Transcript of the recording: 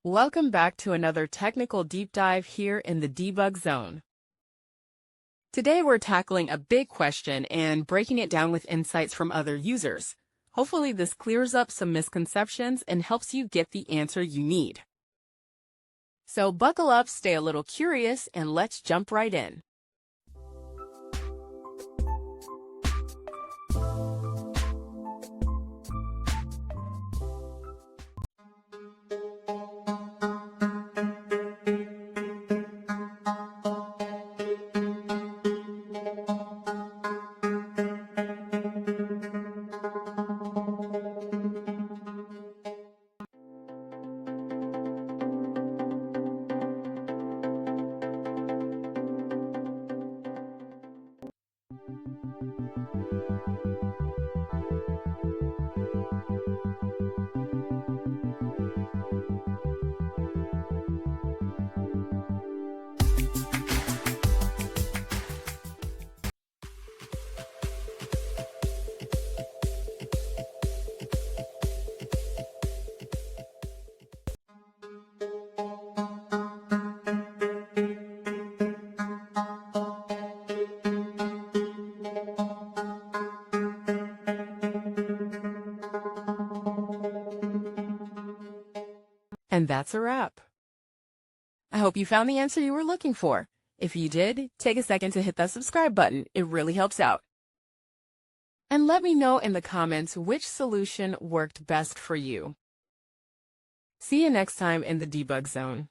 Welcome back to another technical deep dive here in the debug zone. Today we're tackling a big question and breaking it down with insights from other users. Hopefully this clears up some misconceptions and helps you get the answer you need. So buckle up, stay a little curious, and let's jump right in. And that's a wrap. I hope you found the answer you were looking for. If you did, take a second to hit that subscribe button. It really helps out. And let me know in the comments which solution worked best for you. See you next time in the debug zone.